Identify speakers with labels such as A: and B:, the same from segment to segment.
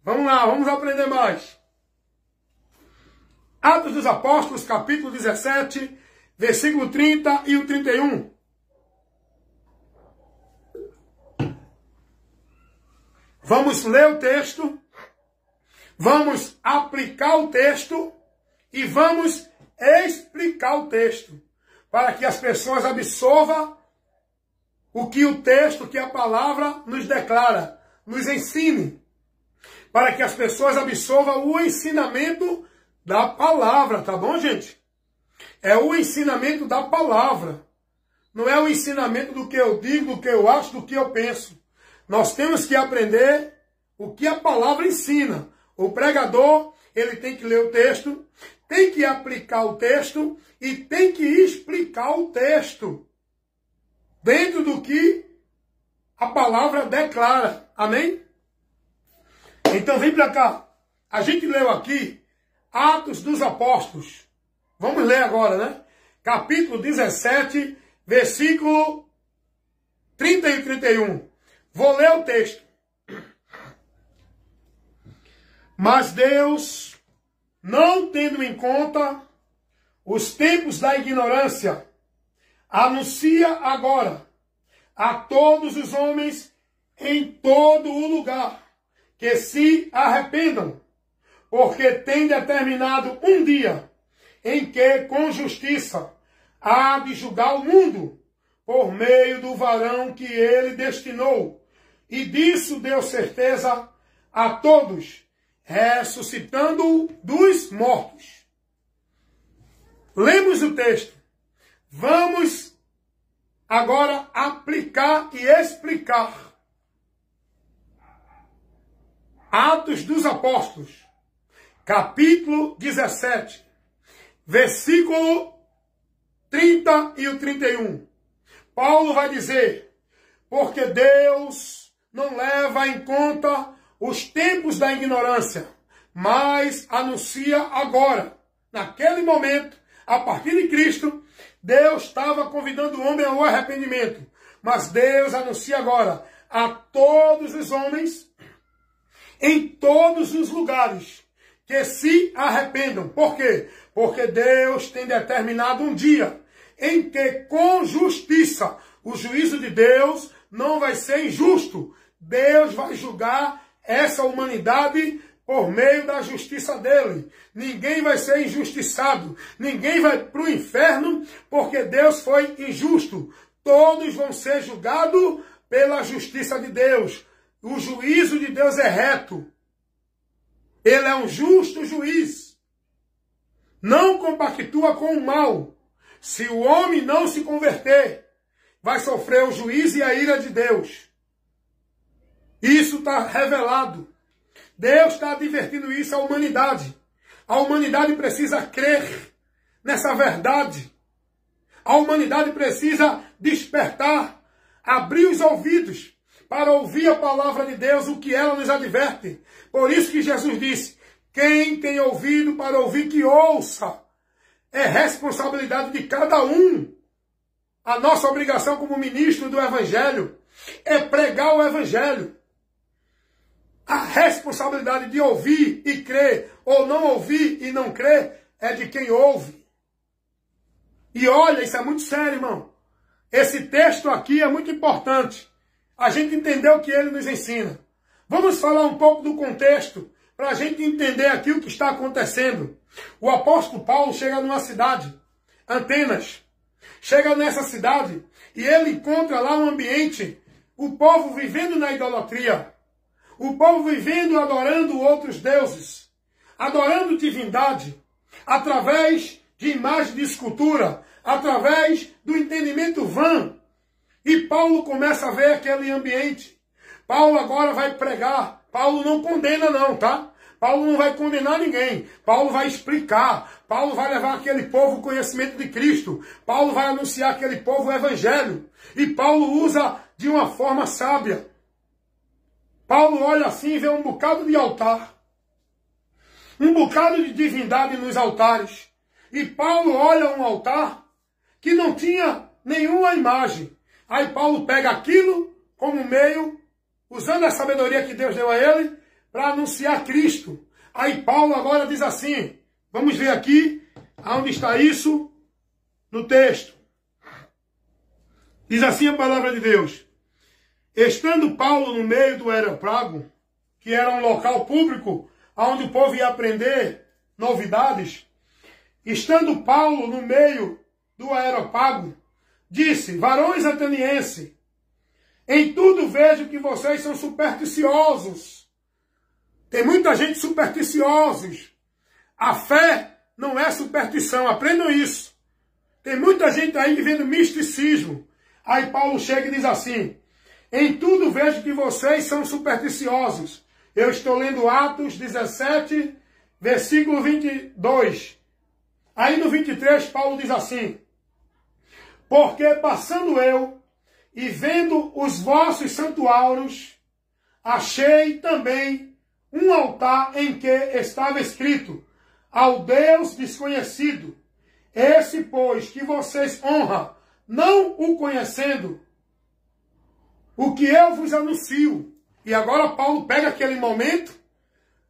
A: Vamos lá, vamos aprender mais. Atos dos Apóstolos, capítulo 17, versículo 30 e o 31. Vamos ler o texto, vamos aplicar o texto e vamos explicar o texto, para que as pessoas absorvam o que o texto, que a palavra nos declara, nos ensine, para que as pessoas absorvam o ensinamento da palavra, tá bom, gente? É o ensinamento da palavra, não é o ensinamento do que eu digo, do que eu acho, do que eu penso. Nós temos que aprender o que a palavra ensina. O pregador, ele tem que ler o texto, tem que aplicar o texto e tem que explicar o texto dentro do que a palavra declara. Amém? Então vem para cá. A gente leu aqui Atos dos Apóstolos. Vamos ler agora, né? Capítulo 17, versículo 30 e 31. Vou ler o texto. Mas Deus, não tendo em conta os tempos da ignorância, anuncia agora a todos os homens em todo o lugar que se arrependam, porque tem determinado um dia em que, com justiça, há de julgar o mundo por meio do varão que ele destinou. E disso deu certeza a todos, ressuscitando-o dos mortos. Lemos o texto. Vamos agora aplicar e explicar. Atos dos Apóstolos, capítulo 17, versículo 30 e o 31. Paulo vai dizer, porque Deus não leva em conta os tempos da ignorância, mas anuncia agora, naquele momento, a partir de Cristo, Deus estava convidando o homem ao arrependimento, mas Deus anuncia agora a todos os homens, em todos os lugares, que se arrependam. Por quê? Porque Deus tem determinado um dia em que, com justiça, o juízo de Deus não vai ser injusto. Deus vai julgar essa humanidade por meio da justiça dele. Ninguém vai ser injustiçado. Ninguém vai para o inferno porque Deus foi injusto. Todos vão ser julgados pela justiça de Deus. O juízo de Deus é reto. Ele é um justo juiz. Não compactua com o mal. Se o homem não se converter, vai sofrer o juízo e a ira de Deus. Isso está revelado. Deus está advertindo isso à humanidade. A humanidade precisa crer nessa verdade. A humanidade precisa despertar, abrir os ouvidos para ouvir a palavra de Deus, o que ela nos adverte. Por isso que Jesus disse, quem tem ouvido para ouvir, que ouça. É responsabilidade de cada um. A nossa obrigação como ministro do Evangelho é pregar o Evangelho. A responsabilidade de ouvir e crer, ou não ouvir e não crer, é de quem ouve. E olha, isso é muito sério, irmão. Esse texto aqui é muito importante. A gente entender o que ele nos ensina. Vamos falar um pouco do contexto, para a gente entender aqui o que está acontecendo. O apóstolo Paulo chega numa cidade, Atenas. Chega nessa cidade e ele encontra lá um ambiente, o povo vivendo na idolatria. O povo vivendo, adorando outros deuses, adorando divindade, através de imagem de escultura, através do entendimento vã. E Paulo começa a ver aquele ambiente. Paulo agora vai pregar. Paulo não condena não, tá? Paulo não vai condenar ninguém. Paulo vai explicar. Paulo vai levar aquele povo ao conhecimento de Cristo. Paulo vai anunciar aquele povo o Evangelho. E Paulo usa de uma forma sábia. Paulo olha assim e vê um bocado de altar. Um bocado de divindade nos altares. E Paulo olha um altar que não tinha nenhuma imagem. Aí Paulo pega aquilo como meio, usando a sabedoria que Deus deu a ele, para anunciar Cristo. Aí Paulo agora diz assim, vamos ver aqui, aonde está isso, no texto. Diz assim a palavra de Deus. Estando Paulo no meio do Areópago, que era um local público, onde o povo ia aprender novidades, estando Paulo no meio do Areópago, disse, varões atenienses, em tudo vejo que vocês são supersticiosos. Tem muita gente supersticiosos. A fé não é superstição, aprendam isso. Tem muita gente aí vivendo misticismo. Aí Paulo chega e diz assim, em tudo vejo que vocês são supersticiosos. Eu estou lendo Atos 17, versículo 22. Aí no 23, Paulo diz assim, porque passando eu e vendo os vossos santuários, achei também um altar em que estava escrito, ao Deus desconhecido. Esse, pois, que vocês honram, não o conhecendo, o que eu vos anuncio. E agora Paulo pega aquele momento,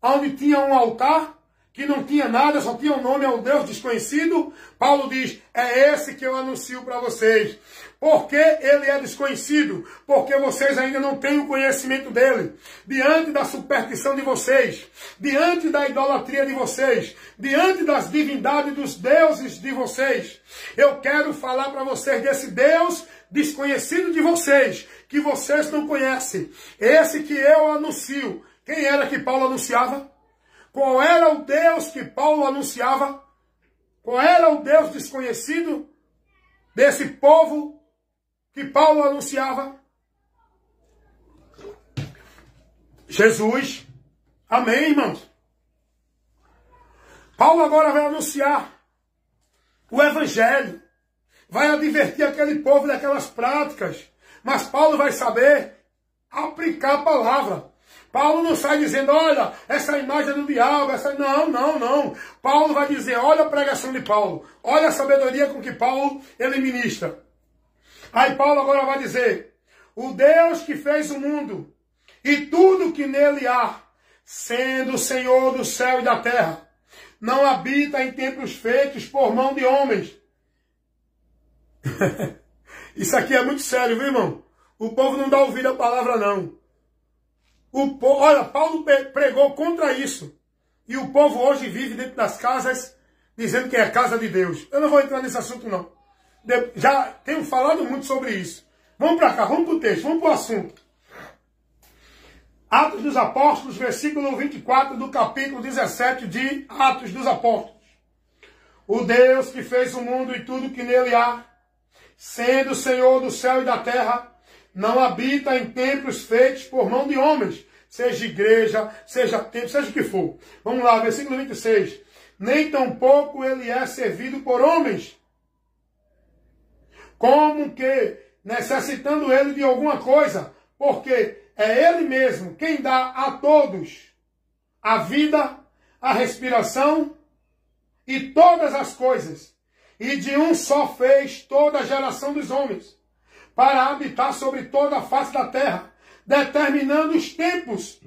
A: onde tinha um altar, que não tinha nada, só tinha um nome ao Deus desconhecido. Paulo diz, é esse que eu anuncio para vocês. Porque ele é desconhecido? Porque vocês ainda não têm o conhecimento dele. Diante da superstição de vocês, diante da idolatria de vocês, diante das divindades dos deuses de vocês, eu quero falar para vocês desse Deus desconhecido de vocês, que vocês não conhecem. Esse que eu anuncio. Quem era que Paulo anunciava? Qual era o Deus que Paulo anunciava? Qual era o Deus desconhecido desse povo que Paulo anunciava? Jesus. Amém, irmãos? Paulo agora vai anunciar o Evangelho. Vai advertir aquele povo daquelas práticas. Mas Paulo vai saber aplicar a palavra. Paulo não sai dizendo, olha, essa imagem é do diabo, essa... Não. Paulo vai dizer, olha a pregação de Paulo, olha a sabedoria com que Paulo ele ministra. Aí Paulo agora vai dizer, o Deus que fez o mundo e tudo que nele há, sendo o Senhor do céu e da terra, não habita em templos feitos por mão de homens. Isso aqui é muito sério, viu, irmão? O povo não dá ouvido à palavra, não. Olha, Paulo pregou contra isso. E o povo hoje vive dentro das casas dizendo que é a casa de Deus. Eu não vou entrar nesse assunto, não. Já tenho falado muito sobre isso. Vamos para cá, vamos para o texto, vamos para o assunto. Atos dos Apóstolos, versículo 24 do capítulo 17 de Atos dos Apóstolos. O Deus que fez o mundo e tudo que nele há, sendo o Senhor do céu e da terra, não habita em templos feitos por mão de homens, seja igreja, seja templo, seja o que for. Vamos lá, versículo 26. Nem tampouco ele é servido por homens, como que necessitando ele de alguma coisa, porque é ele mesmo quem dá a todos a vida, a respiração e todas as coisas. E de um só fez toda a geração dos homens, para habitar sobre toda a face da terra, determinando os tempos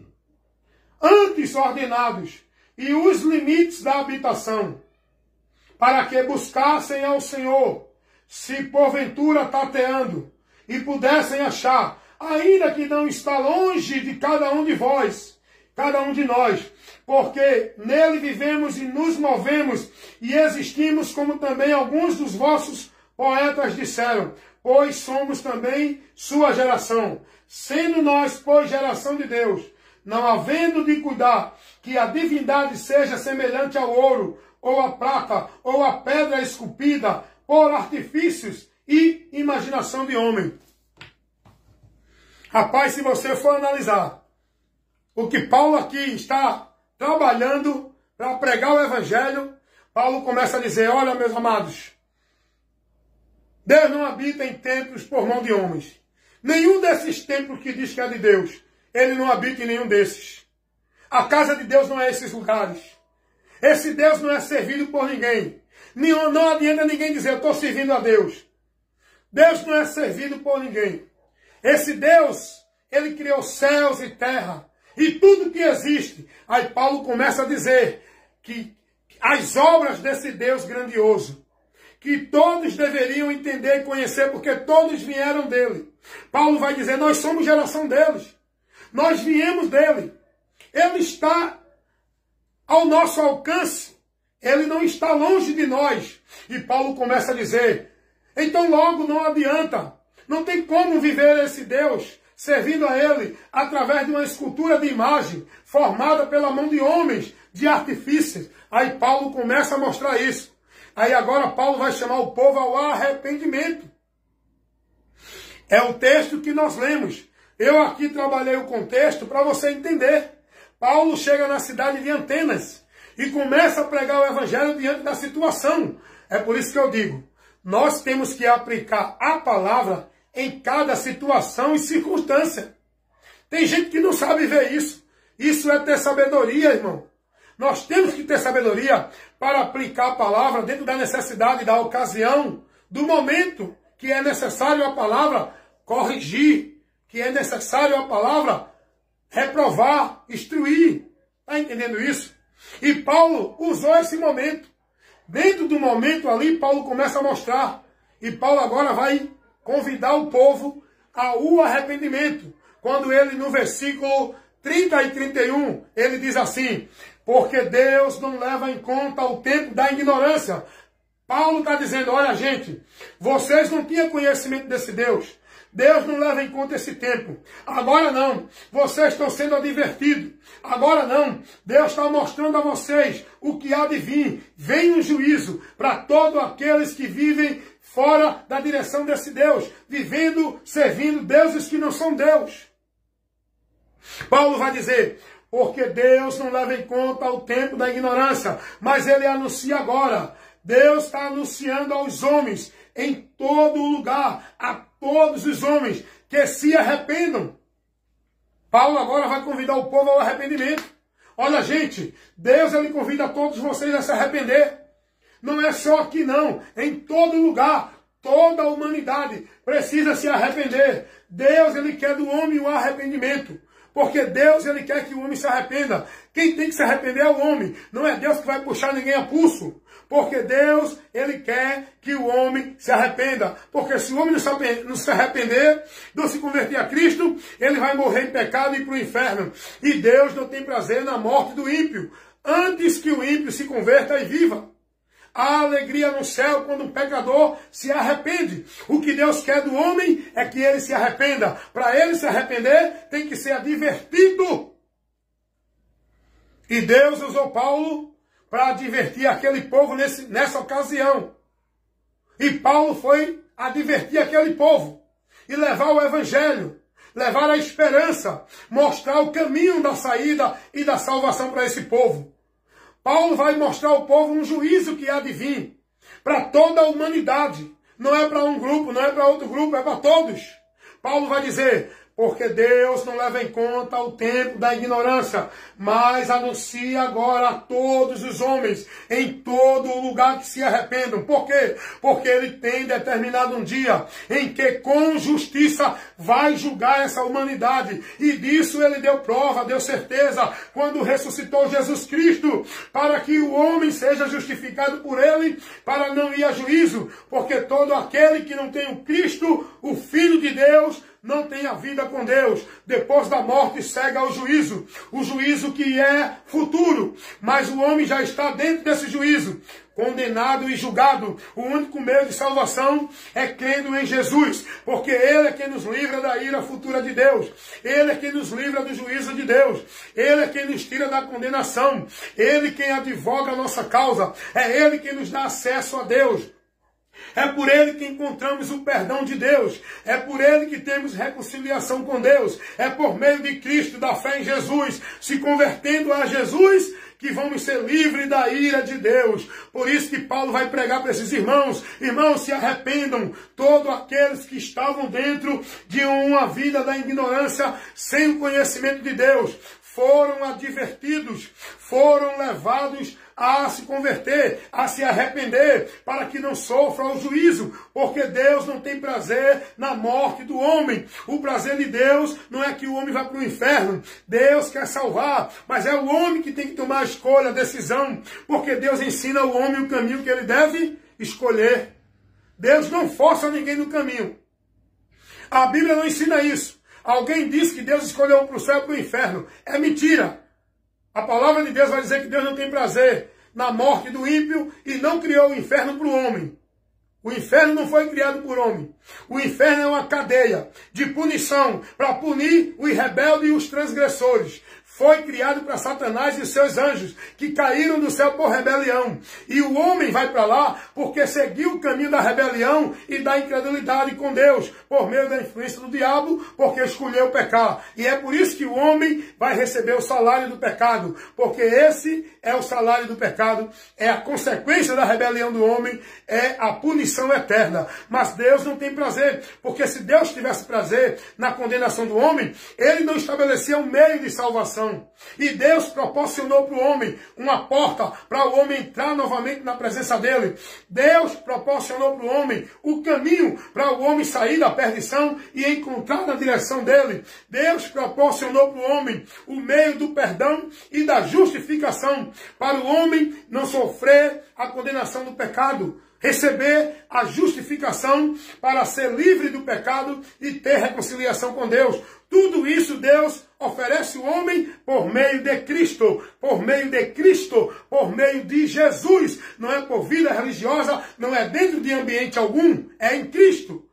A: antes ordenados e os limites da habitação, para que buscassem ao Senhor, se porventura tateando, e pudessem achar, ainda que não está longe de cada um de vós, cada um de nós, porque nele vivemos e nos movemos e existimos, como também alguns dos vossos poetas disseram, pois somos também sua geração, sendo nós, pois, geração de Deus, não havendo de cuidar que a divindade seja semelhante ao ouro, ou à prata, ou à pedra esculpida, por artifícios e imaginação de homem. Rapaz, se você for analisar o que Paulo aqui está trabalhando para pregar o Evangelho, Paulo começa a dizer, olha, meus amados, Deus não habita em templos por mão de homens. Nenhum desses templos que diz que é de Deus, ele não habita em nenhum desses. A casa de Deus não é esses lugares. Esse Deus não é servido por ninguém. Não adianta ninguém dizer, eu estou servindo a Deus. Deus não é servido por ninguém. Esse Deus, ele criou céus e terra. e tudo que existe. Aí Paulo começa a dizer que as obras desse Deus grandioso, que todos deveriam entender e conhecer, porque todos vieram dele. Paulo vai dizer, nós somos geração deles. Nós viemos dele. Ele está ao nosso alcance. Ele não está longe de nós. E Paulo começa a dizer, então logo não adianta. Não tem como viver esse Deus, servindo a ele, através de uma escultura de imagem, formada pela mão de homens, de artifícios. Aí Paulo começa a mostrar isso. Aí agora Paulo vai chamar o povo ao arrependimento. É o texto que nós lemos. Eu aqui trabalhei o contexto para você entender. Paulo chega na cidade de Atenas e começa a pregar o evangelho diante da situação. É por isso que eu digo, nós temos que aplicar a palavra em cada situação e circunstância. Tem gente que não sabe ver isso. Isso é ter sabedoria, irmão. Nós temos que ter sabedoria para aplicar a palavra dentro da necessidade, da ocasião, do momento que é necessário a palavra corrigir, que é necessário a palavra reprovar, instruir. Está entendendo isso? E Paulo usou esse momento. Dentro do momento ali, Paulo começa a mostrar. E Paulo agora vai convidar o povo ao arrependimento. Quando ele, no versículo 30 e 31, ele diz assim, porque Deus não leva em conta o tempo da ignorância. Paulo está dizendo, olha gente, vocês não tinham conhecimento desse Deus. Deus não leva em conta esse tempo. Agora não. Vocês estão sendo advertidos. Agora não. Deus está mostrando a vocês o que há de vir. Vem um juízo para todos aqueles que vivem fora da direção desse Deus. Vivendo, servindo deuses que não são Deus. Paulo vai dizer, porque Deus não leva em conta o tempo da ignorância. Mas ele anuncia agora. Deus está anunciando aos homens em todo lugar, a todos os homens que se arrependam. Paulo agora vai convidar o povo ao arrependimento. Olha, gente, Deus ele convida todos vocês a se arrepender. Não é só aqui não, em todo lugar, toda a humanidade precisa se arrepender. Deus ele quer do homem o arrependimento. Porque Deus ele quer que o homem se arrependa. Quem tem que se arrepender é o homem. Não é Deus que vai puxar ninguém a pulso. Porque Deus, ele quer que o homem se arrependa. Porque se o homem não se arrepender, não se converter a Cristo, ele vai morrer em pecado e ir para o inferno. E Deus não tem prazer na morte do ímpio. Antes que o ímpio se converta e viva. Há alegria no céu quando um pecador se arrepende. O que Deus quer do homem é que ele se arrependa. Para ele se arrepender, tem que ser advertido. E Deus usou Paulo para advertir aquele povo nessa ocasião. E Paulo foi advertir aquele povo. E levar o evangelho. Levar a esperança. Mostrar o caminho da saída e da salvação para esse povo. Paulo vai mostrar ao povo um juízo que há de vir para toda a humanidade. Não é para um grupo, não é para outro grupo, é para todos. Paulo vai dizer, porque Deus não leva em conta o tempo da ignorância, mas anuncia agora a todos os homens, em todo lugar que se arrependam. Por quê? Porque ele tem determinado um dia em que com justiça vai julgar essa humanidade. E disso ele deu prova, deu certeza, quando ressuscitou Jesus Cristo, para que o homem seja justificado por ele, para não ir a juízo. Porque todo aquele que não tem o Cristo, o Filho de Deus, não tem a vida com Deus. Depois da morte segue ao juízo. O juízo que é futuro. Mas o homem já está dentro desse juízo. Condenado e julgado. O único meio de salvação é crendo em Jesus. Porque Ele é quem nos livra da ira futura de Deus. Ele é quem nos livra do juízo de Deus. Ele é quem nos tira da condenação. Ele quem advoga a nossa causa. É Ele quem nos dá acesso a Deus. É por ele que encontramos o perdão de Deus. É por ele que temos reconciliação com Deus. É por meio de Cristo, da fé em Jesus, se convertendo a Jesus, que vamos ser livres da ira de Deus. Por isso que Paulo vai pregar para esses irmãos. Irmãos, se arrependam. Todos aqueles que estavam dentro de uma vida da ignorância, sem o conhecimento de Deus, foram advertidos, foram levados a se converter, a se arrepender, para que não sofra o juízo, porque Deus não tem prazer na morte do homem. O prazer de Deus não é que o homem vá para o inferno. Deus quer salvar, mas é o homem que tem que tomar a escolha, a decisão, porque Deus ensina ao homem o caminho que ele deve escolher. Deus não força ninguém no caminho. A Bíblia não ensina isso. Alguém disse que Deus escolheu para o céu e para o inferno. É mentira. A palavra de Deus vai dizer que Deus não tem prazer na morte do ímpio e não criou o inferno para o homem. O inferno não foi criado por homem. O inferno é uma cadeia de punição para punir os rebeldes e os transgressores. Foi criado para Satanás e seus anjos, que caíram do céu por rebelião. E o homem vai para lá porque seguiu o caminho da rebelião e da incredulidade com Deus, por meio da influência do diabo, porque escolheu pecar. E é por isso que o homem vai receber o salário do pecado, porque esse é o salário do pecado, é a consequência da rebelião do homem, é a punição eterna. Mas Deus não tem prazer, porque se Deus tivesse prazer na condenação do homem, ele não estabelecia um meio de salvação. E Deus proporcionou para o homem uma porta para o homem entrar novamente na presença dele. Deus proporcionou para o homem o caminho para o homem sair da perdição e encontrar na direção dele. Deus proporcionou para o homem o meio do perdão e da justificação, para o homem não sofrer a condenação do pecado, receber a justificação para ser livre do pecado e ter reconciliação com Deus. Tudo isso Deus oferece ao homem por meio de Cristo, por meio de Cristo, por meio de Jesus. Não é por vida religiosa, não é dentro de ambiente algum, é em Cristo.